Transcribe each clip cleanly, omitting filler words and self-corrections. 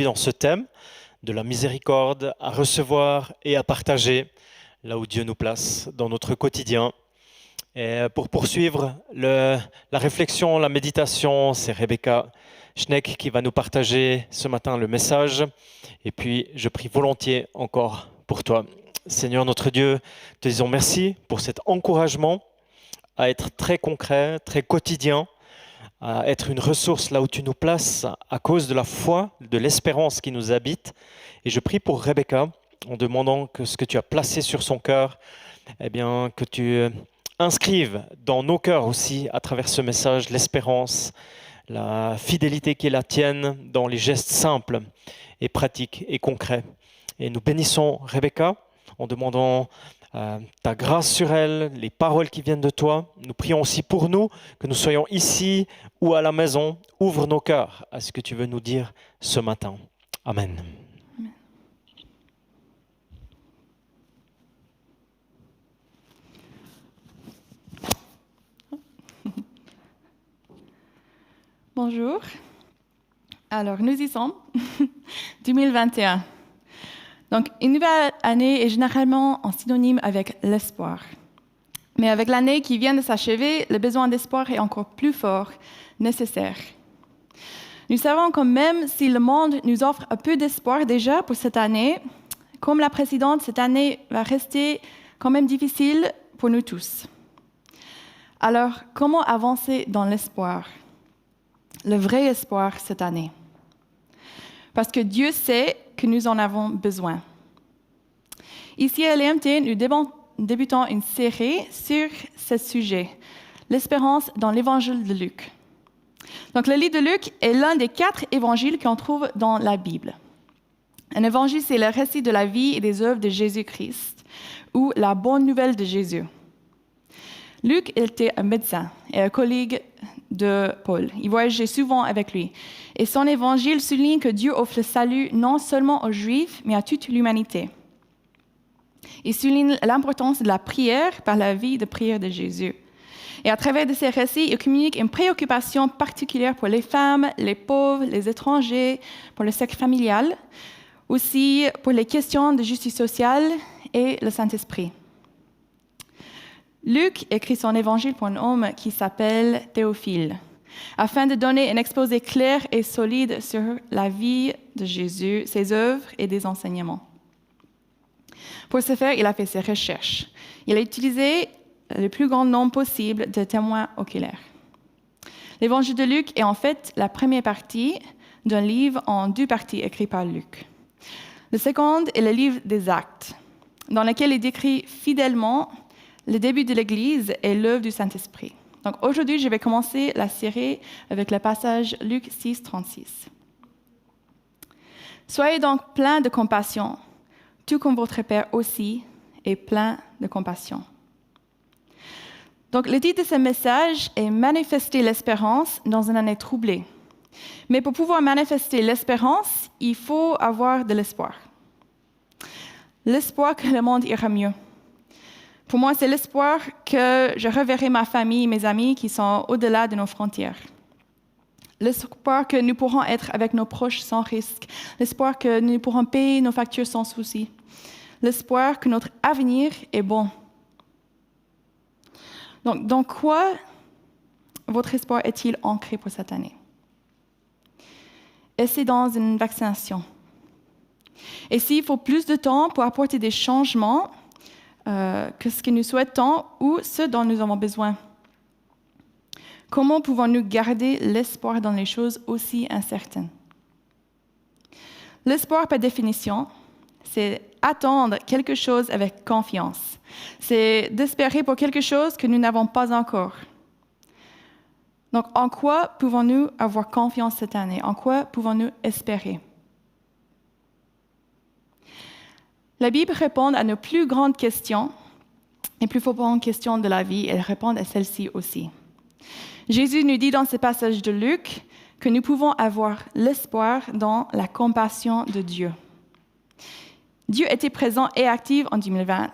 dans ce thème de la miséricorde à recevoir et à partager là où Dieu nous place dans notre quotidien. Et pour poursuivre la réflexion, la méditation, c'est Rebecca Schneck qui va nous partager ce matin le message. Et puis, je prie volontiers encore pour toi. Seigneur notre Dieu, te disons merci pour cet encouragement à être très concret, très quotidien, à être une ressource là où tu nous places à cause de la foi, de l'espérance qui nous habite. Et je prie pour Rebecca en demandant que ce que tu as placé sur son cœur, eh bien, que tu inscrives dans nos cœurs aussi, à travers ce message, l'espérance, la fidélité qui est la tienne dans les gestes simples et pratiques et concrets. Et nous bénissons Rebecca en demandant ta grâce sur elle, les paroles qui viennent de toi. Nous prions aussi pour nous, que nous soyons ici ou à la maison. Ouvre nos cœurs à ce que tu veux nous dire ce matin. Amen. Bonjour. Alors, nous y sommes. 2021. Donc, une nouvelle année est généralement en synonyme avec l'espoir. Mais avec l'année qui vient de s'achever, le besoin d'espoir est encore plus fort, nécessaire. Nous savons que même si le monde nous offre un peu d'espoir déjà pour cette année, comme la précédente, cette année va rester quand même difficile pour nous tous. Alors, comment avancer dans l'espoir ? Le vrai espoir cette année. Parce que Dieu sait que nous en avons besoin. Ici à l'EMT, nous débutons une série sur ce sujet, l'espérance dans l'évangile de Luc. Donc le livre de Luc est l'un des 4 évangiles qu'on trouve dans la Bible. Un évangile, c'est le récit de la vie et des œuvres de Jésus-Christ, ou la bonne nouvelle de Jésus. Luc était un médecin et un collègue de Paul. Il voyageait souvent avec lui. Et son évangile souligne que Dieu offre le salut non seulement aux Juifs, mais à toute l'humanité. Il souligne l'importance de la prière par la vie de prière de Jésus. Et à travers de ces récits, il communique une préoccupation particulière pour les femmes, les pauvres, les étrangers, pour le cercle familial, aussi pour les questions de justice sociale et le Saint-Esprit. Luc écrit son évangile pour un homme qui s'appelle Théophile, afin de donner un exposé clair et solide sur la vie de Jésus, ses œuvres et des enseignements. Pour ce faire, il a fait ses recherches. Il a utilisé le plus grand nombre possible de témoins oculaires. L'évangile de Luc est en fait la première partie d'un livre en 2 parties écrit par Luc. Le second est le livre des Actes, dans lequel il décrit fidèlement le début de l'Église et l'œuvre du Saint-Esprit. Donc aujourd'hui, je vais commencer la série avec le passage Luc 6, 36. Soyez donc pleins de compassion, tout comme votre Père aussi est plein de compassion. Donc le titre de ce message est « Manifester l'espérance dans une année troublée ». Mais pour pouvoir manifester l'espérance, il faut avoir de l'espoir. L'espoir que le monde ira mieux. Pour moi, c'est l'espoir que je reverrai ma famille, mes amis qui sont au-delà de nos frontières. L'espoir que nous pourrons être avec nos proches sans risque. L'espoir que nous pourrons payer nos factures sans souci. L'espoir que notre avenir est bon. Donc, dans quoi votre espoir est-il ancré pour cette année? Est-ce dans une vaccination? Et s'il faut plus de temps pour apporter des changements, que ce que nous souhaitons ou ce dont nous avons besoin. Comment pouvons-nous garder l'espoir dans les choses aussi incertaines? L'espoir, par définition, c'est attendre quelque chose avec confiance. C'est d'espérer pour quelque chose que nous n'avons pas encore. Donc, en quoi pouvons-nous avoir confiance cette année? En quoi pouvons-nous espérer? La Bible répond à nos plus grandes questions, les plus grandes questions de la vie, elle répond à celles-ci aussi. Jésus nous dit dans ce passage de Luc que nous pouvons avoir l'espoir dans la compassion de Dieu. Dieu était présent et actif en 2020,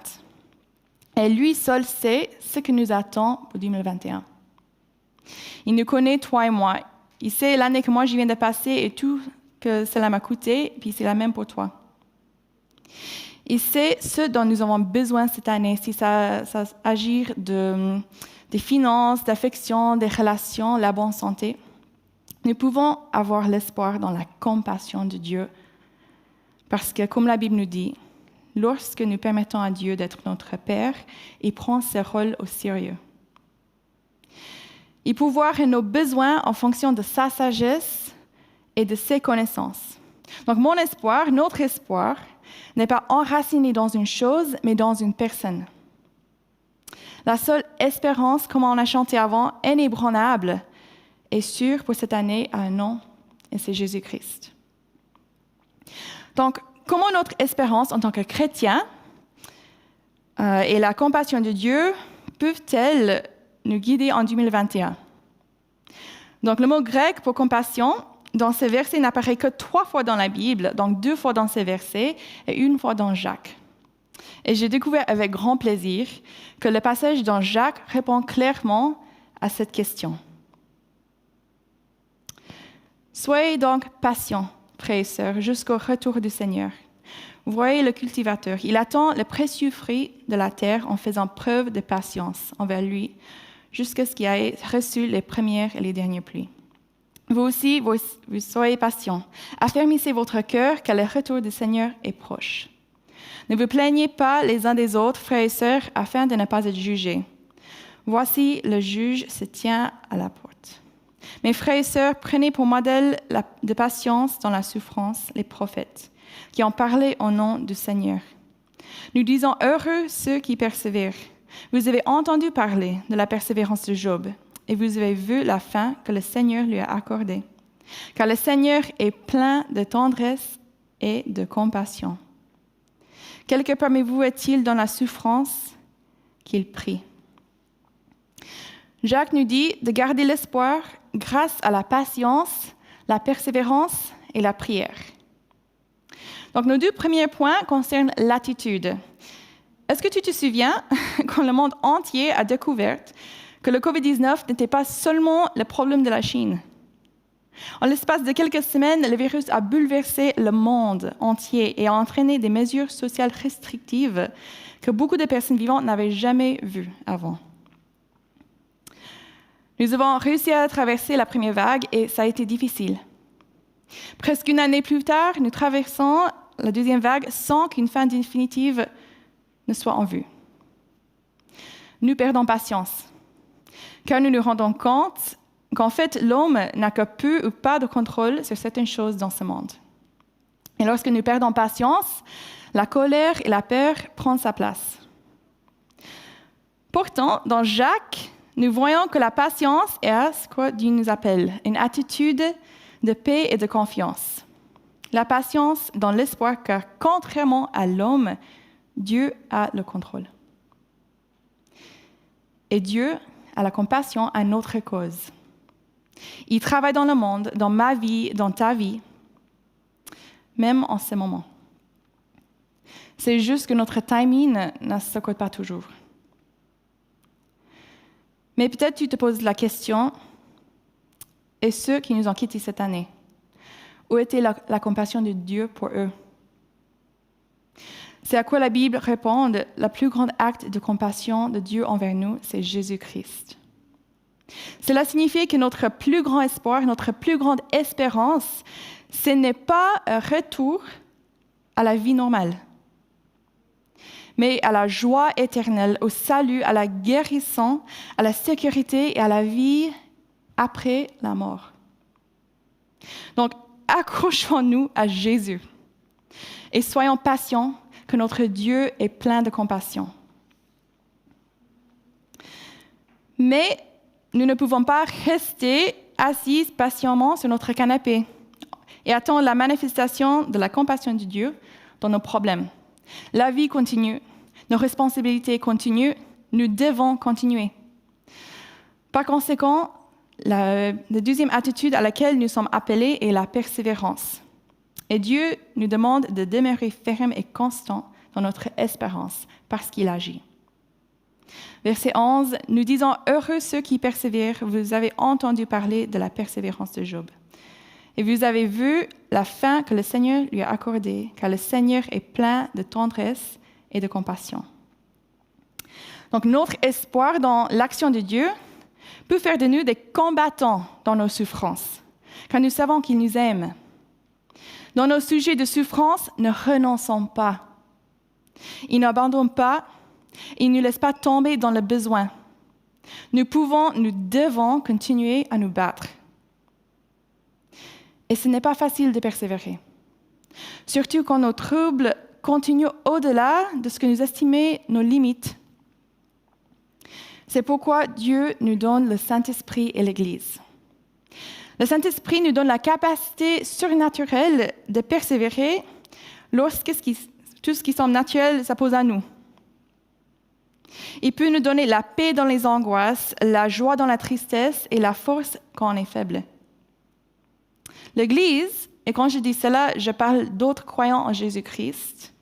et lui seul sait ce que nous attend pour 2021. Il nous connaît, toi et moi. Il sait l'année que moi je viens de passer et tout que cela m'a coûté, puis c'est la même pour toi. Et c'est ce dont nous avons besoin cette année, si ça agit des finances, d'affection, des relations, la bonne santé. Nous pouvons avoir l'espoir dans la compassion de Dieu, parce que, comme la Bible nous dit, lorsque nous permettons à Dieu d'être notre Père, il prend ce rôle au sérieux. Il peut voir nos besoins en fonction de sa sagesse et de ses connaissances. Donc, mon espoir, notre espoir, n'est pas enraciné dans une chose, mais dans une personne. La seule espérance, comme on a chanté avant, inébranlable, est sûre pour cette année a un nom, et c'est Jésus-Christ. Donc, comment notre espérance en tant que chrétien et la compassion de Dieu peuvent-elles nous guider en 2021? Donc, le mot grec pour compassion, dans ces versets, n'apparaît que 3 fois dans la Bible, donc 2 fois dans ces versets et 1 fois dans Jacques. Et j'ai découvert avec grand plaisir que le passage dans Jacques répond clairement à cette question. Soyez donc patients, frères et sœurs, jusqu'au retour du Seigneur. Vous voyez le cultivateur, il attend le précieux fruit de la terre en faisant preuve de patience envers lui, jusqu'à ce qu'il ait reçu les premières et les dernières pluies. Vous aussi, vous soyez patients. Affermissez votre cœur, car le retour du Seigneur est proche. Ne vous plaignez pas les uns des autres, frères et sœurs, afin de ne pas être jugés. Voici, le juge se tient à la porte. Mes frères et sœurs, prenez pour modèle de patience dans la souffrance les prophètes, qui ont parlé au nom du Seigneur. Nous disons heureux ceux qui persévèrent. Vous avez entendu parler de la persévérance de Job, et vous avez vu la fin que le Seigneur lui a accordée. Car le Seigneur est plein de tendresse et de compassion. Quelqu'un parmi vous est-il dans la souffrance? Qu'il prie. Jacques nous dit de garder l'espoir grâce à la patience, la persévérance et la prière. Donc, nos 2 premiers points concernent l'attitude. Est-ce que tu te souviens quand le monde entier a découvert que le COVID-19 n'était pas seulement le problème de la Chine? En l'espace de quelques semaines, le virus a bouleversé le monde entier et a entraîné des mesures sociales restrictives que beaucoup de personnes vivantes n'avaient jamais vues avant. Nous avons réussi à traverser la première vague et ça a été difficile. Presque une année plus tard, nous traversons la deuxième vague sans qu'une fin définitive ne soit en vue. Nous perdons patience, car nous nous rendons compte qu'en fait, l'homme n'a que peu ou pas de contrôle sur certaines choses dans ce monde. Et lorsque nous perdons patience, la colère et la peur prennent sa place. Pourtant, dans Jacques, nous voyons que la patience est ce que Dieu nous appelle, une attitude de paix et de confiance. La patience dans l'espoir, car contrairement à l'homme, Dieu a le contrôle. Et Dieu a la compassion à notre cause. Il travaille dans le monde, dans ma vie, dans ta vie, même en ce moment. C'est juste que notre timing ne s'accorde pas toujours. Mais peut-être tu te poses la question, et ceux qui nous ont quittés cette année, où était la compassion de Dieu pour eux? C'est à quoi la Bible répond, le plus grand acte de compassion de Dieu envers nous, c'est Jésus-Christ. Cela signifie que notre plus grand espoir, notre plus grande espérance, ce n'est pas un retour à la vie normale, mais à la joie éternelle, au salut, à la guérison, à la sécurité et à la vie après la mort. Donc, accrochons-nous à Jésus et soyons patients que notre Dieu est plein de compassion. Mais nous ne pouvons pas rester assis patiemment sur notre canapé et attendre la manifestation de la compassion de Dieu dans nos problèmes. La vie continue, nos responsabilités continuent, nous devons continuer. Par conséquent, la deuxième attitude à laquelle nous sommes appelés est la persévérance. Et Dieu nous demande de demeurer ferme et constant dans notre espérance parce qu'il agit. Verset 11, nous disons « Heureux ceux qui persévèrent, vous avez entendu parler de la persévérance de Job. » Et vous avez vu la fin que le Seigneur lui a accordée, car le Seigneur est plein de tendresse et de compassion. Donc notre espoir dans l'action de Dieu peut faire de nous des combattants dans nos souffrances, car nous savons qu'il nous aime. Dans nos sujets de souffrance, ne renonçons pas. Il n'abandonne pas, il ne nous laisse pas tomber dans le besoin. Nous devons continuer à nous battre. Et ce n'est pas facile de persévérer, surtout quand nos troubles continuent au-delà de ce que nous estimons nos limites. C'est pourquoi Dieu nous donne le Saint-Esprit et l'Église. Le Saint-Esprit nous donne la capacité surnaturelle de persévérer lorsque tout ce qui semble naturel s'oppose à nous. Il peut nous donner la paix dans les angoisses, la joie dans la tristesse et la force quand on est faible. L'Église, et quand je dis cela, je parle d'autres croyants en Jésus-Christ,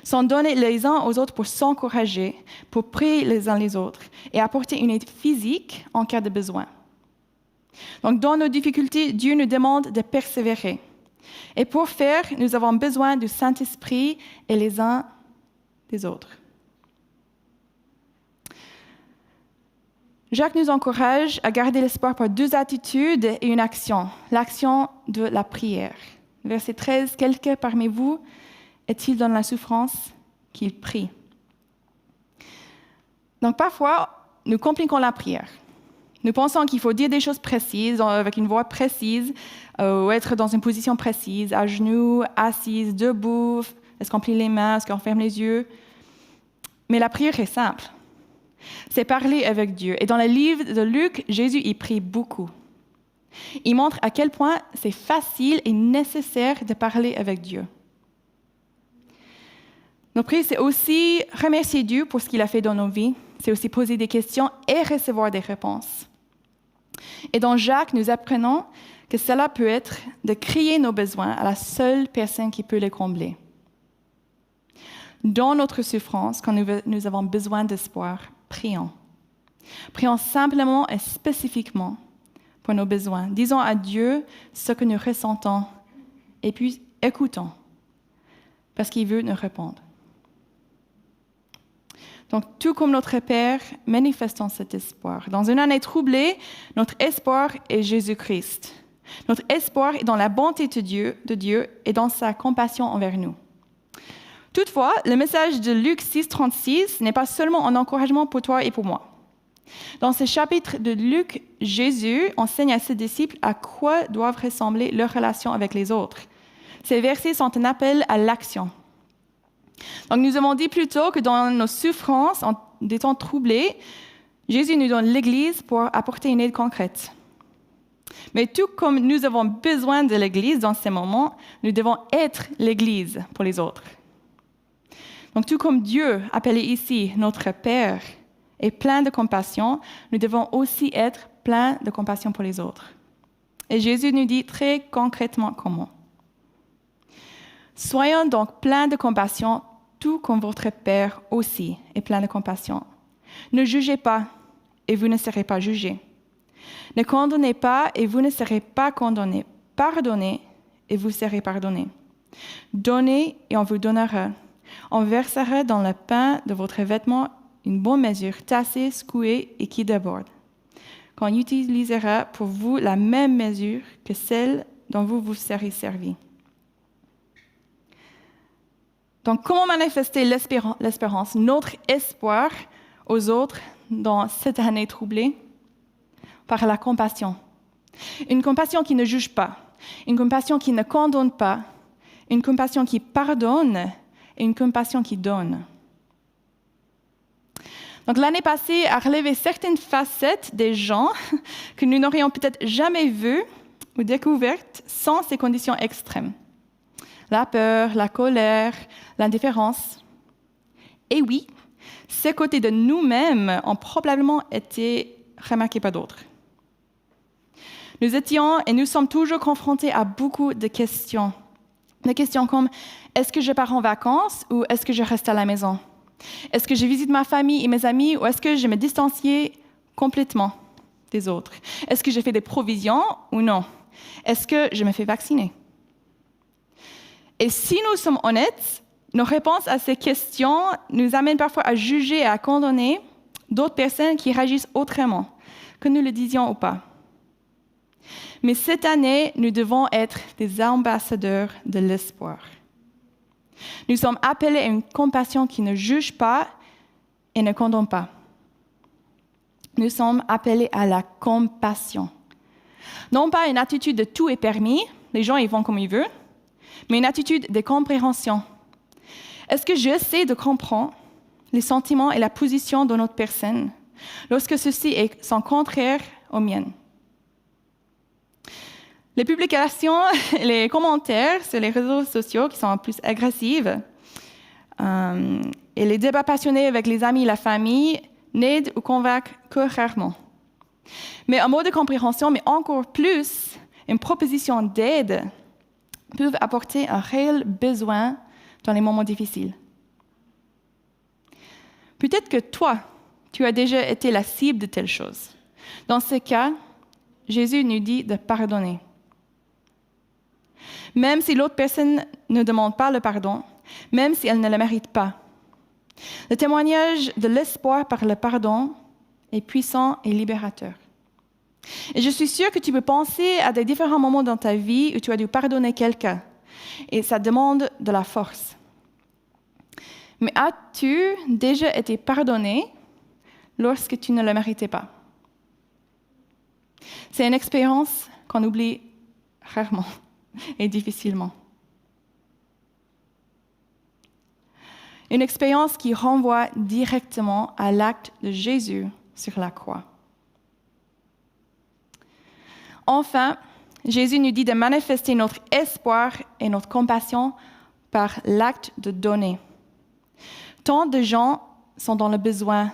sont donnés les uns aux autres pour s'encourager, pour prier les uns les autres et apporter une aide physique en cas de besoin. Donc, dans nos difficultés, Dieu nous demande de persévérer. Et pour faire, nous avons besoin du Saint-Esprit et les uns des autres. Jacques nous encourage à garder l'espoir par deux attitudes et une action. L'action de la prière. Verset 13, « Quelqu'un parmi vous est-il dans la souffrance qu'il prie ?» Donc parfois, nous compliquons la prière. Nous pensons qu'il faut dire des choses précises, avec une voix précise, ou être dans une position précise, à genoux, assise, debout, est-ce qu'on plie les mains, est-ce qu'on ferme les yeux. Mais la prière est simple. C'est parler avec Dieu. Et dans le livre de Luc, Jésus y prie beaucoup. Il montre à quel point c'est facile et nécessaire de parler avec Dieu. Notre prière, c'est aussi remercier Dieu pour ce qu'il a fait dans nos vies. C'est aussi poser des questions et recevoir des réponses. Et dans Jacques, nous apprenons que cela peut être de crier nos besoins à la seule personne qui peut les combler. Dans notre souffrance, quand nous avons besoin d'espoir, prions. Prions simplement et spécifiquement pour nos besoins. Disons à Dieu ce que nous ressentons et puis écoutons parce qu'il veut nous répondre. Donc, tout comme notre Père, manifestons cet espoir. Dans une année troublée, notre espoir est Jésus-Christ. Notre espoir est dans la bonté de Dieu et dans sa compassion envers nous. Toutefois, le message de Luc 6,36 n'est pas seulement un encouragement pour toi et pour moi. Dans ce chapitre de Luc, Jésus enseigne à ses disciples à quoi doivent ressembler leurs relations avec les autres. Ces versets sont un appel à l'action. Donc, nous avons dit plus tôt que dans nos souffrances, en des temps troublés, Jésus nous donne l'Église pour apporter une aide concrète. Mais tout comme nous avons besoin de l'Église dans ces moments, nous devons être l'Église pour les autres. Donc, tout comme Dieu, appelé ici notre Père, est plein de compassion, nous devons aussi être plein de compassion pour les autres. Et Jésus nous dit très concrètement comment. Soyons donc pleins de compassion, tout comme votre Père aussi est plein de compassion. Ne jugez pas, et vous ne serez pas jugés. Ne condamnez pas, et vous ne serez pas condamnés. Pardonnez, et vous serez pardonnés. Donnez, et on vous donnera. On versera dans le pain de votre vêtement une bonne mesure, tassée, secouée et qui déborde. Qu'on utilisera pour vous la même mesure que celle dont vous vous serez servi. Donc, comment manifester l'espérance, notre espoir aux autres dans cette année troublée? Par la compassion. Une compassion qui ne juge pas, une compassion qui ne condamne pas, une compassion qui pardonne et une compassion qui donne. Donc, l'année passée a relevé certaines facettes des gens que nous n'aurions peut-être jamais vues ou découvertes sans ces conditions extrêmes. La peur, la colère, l'indifférence. Et oui, ces côtés de nous-mêmes ont probablement été remarqués par d'autres. Nous étions et nous sommes toujours confrontés à beaucoup de questions. Des questions comme « Est-ce que je pars en vacances ou est-ce que je reste à la maison? Est-ce que je visite ma famille et mes amis ou est-ce que je me distancie complètement des autres? Est-ce que je fais des provisions ou non? est-ce que je me fais vacciner? Et si nous sommes honnêtes, nos réponses à ces questions nous amènent parfois à juger et à condamner d'autres personnes qui réagissent autrement, que nous le disions ou pas. Mais cette année, nous devons être des ambassadeurs de l'espoir. Nous sommes appelés à une compassion qui ne juge pas et ne condamne pas. Nous sommes appelés à la compassion. Non pas une attitude de tout est permis, les gens ils vont comme ils veulent, mais une attitude de compréhension. Est-ce que j'essaie de comprendre les sentiments et la position de notre personne lorsque ceux-ci sont contraires aux miennes? Les publications, les commentaires sur les réseaux sociaux qui sont plus agressifs et les débats passionnés avec les amis et la famille n'aident ou convainquent que rarement. Mais un mot de compréhension, mais encore plus, une proposition d'aide peuvent apporter un réel besoin dans les moments difficiles. Peut-être que toi, tu as déjà été la cible de telle chose. Dans ce cas, Jésus nous dit de pardonner. Même si l'autre personne ne demande pas le pardon, même si elle ne le mérite pas. Le témoignage de l'espoir par le pardon est puissant et libérateur. Et je suis sûre que tu peux penser à des différents moments dans ta vie où tu as dû pardonner quelqu'un. Et ça demande de la force. Mais as-tu déjà été pardonné lorsque tu ne le méritais pas? C'est une expérience qu'on oublie rarement et difficilement. Une expérience qui renvoie directement à l'acte de Jésus sur la croix. Enfin, Jésus nous dit de manifester notre espoir et notre compassion par l'acte de donner. Tant de gens sont dans le besoin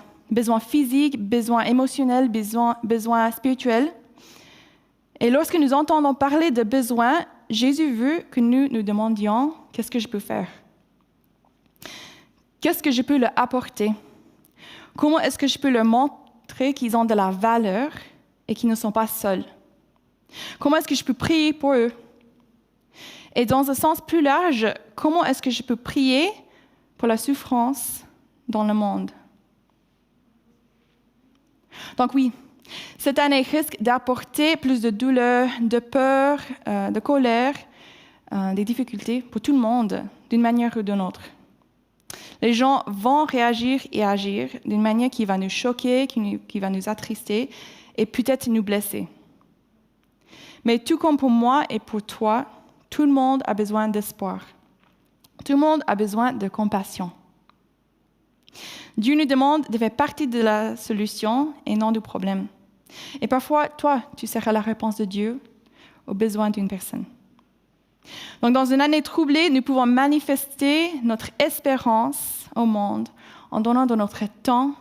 physique, besoin émotionnel, besoin spirituel. Et lorsque nous entendons parler de besoin, Jésus veut que nous nous demandions « Qu'est-ce que je peux faire? Qu'est-ce que je peux leur apporter? Comment est-ce que je peux leur montrer qu'ils ont de la valeur et qu'ils ne sont pas seuls? Comment est-ce que je peux prier pour eux? Et dans un sens plus large, comment est-ce que je peux prier pour la souffrance dans le monde? Donc oui, cette année risque d'apporter plus de douleur, de peur, de colère, des difficultés pour tout le monde, d'une manière ou d'une autre. Les gens vont réagir et agir d'une manière qui va nous choquer, qui va nous attrister et peut-être nous blesser. Mais tout comme pour moi et pour toi, tout le monde a besoin d'espoir. Tout le monde a besoin de compassion. Dieu nous demande de faire partie de la solution et non du problème. Et parfois, toi, tu seras la réponse de Dieu aux besoins d'une personne. Donc, dans une année troublée, nous pouvons manifester notre espérance au monde en donnant de notre temps,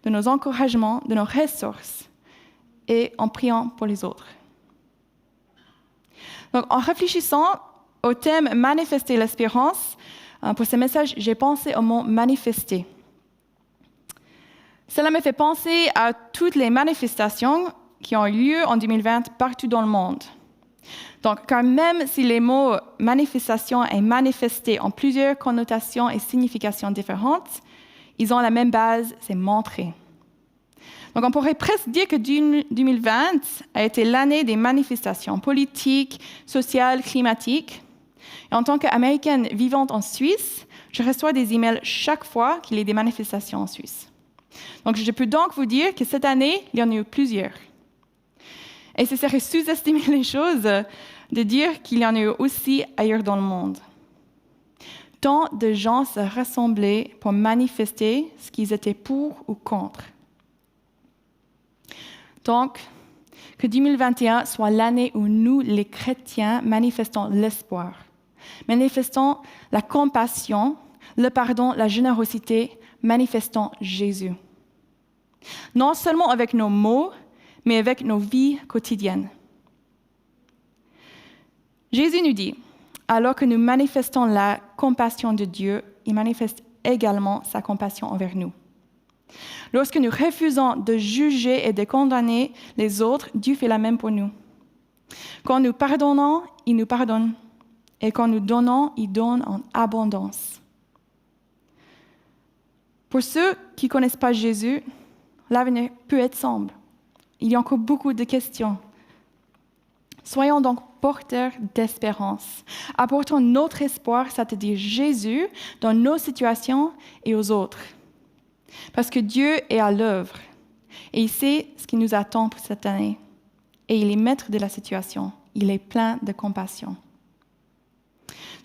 de nos encouragements, de nos ressources et en priant pour les autres. Donc, en réfléchissant au thème « Manifester l'espérance », pour ce message, j'ai pensé au mot « manifester ». Cela me fait penser à toutes les manifestations qui ont eu lieu en 2020 partout dans le monde. Donc, car même si les mots « manifestation » et « manifester » ont plusieurs connotations et significations différentes, ils ont la même base, c'est « montrer ». Donc, on pourrait presque dire que 2020 a été l'année des manifestations politiques, sociales, climatiques. Et en tant qu'Américaine vivante en Suisse, je reçois des emails chaque fois qu'il y a des manifestations en Suisse. Donc, je peux donc vous dire que cette année, il y en a eu plusieurs. Et ce serait sous-estimer les choses de dire qu'il y en a eu aussi ailleurs dans le monde. Tant de gens se rassemblaient pour manifester ce qu'ils étaient pour ou contre. Donc, que 2021 soit l'année où nous, les chrétiens, manifestons l'espoir, manifestons la compassion, le pardon, la générosité, manifestons Jésus. Non seulement avec nos mots, mais avec nos vies quotidiennes. Jésus nous dit, alors que nous manifestons la compassion de Dieu, il manifeste également sa compassion envers nous. Lorsque nous refusons de juger et de condamner les autres, Dieu fait la même pour nous. Quand nous pardonnons, il nous pardonne. Et quand nous donnons, il donne en abondance. Pour ceux qui ne connaissent pas Jésus, l'avenir peut être sombre. Il y a encore beaucoup de questions. Soyons donc porteurs d'espérance. Apportons notre espoir, c'est-à-dire Jésus, dans nos situations et aux autres. Parce que Dieu est à l'œuvre et il sait ce qui nous attend pour cette année. Et il est maître de la situation. Il est plein de compassion.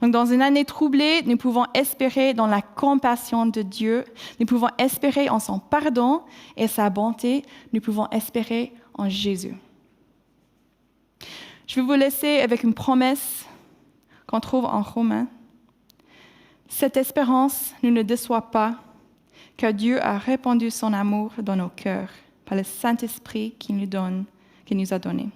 Donc, dans une année troublée, nous pouvons espérer dans la compassion de Dieu. Nous pouvons espérer en son pardon et sa bonté. Nous pouvons espérer en Jésus. Je vais vous laisser avec une promesse qu'on trouve en Romains. Cette espérance ne nous déçoit pas, car Dieu a répandu son amour dans nos cœurs par le Saint-Esprit qu'il nous a donné.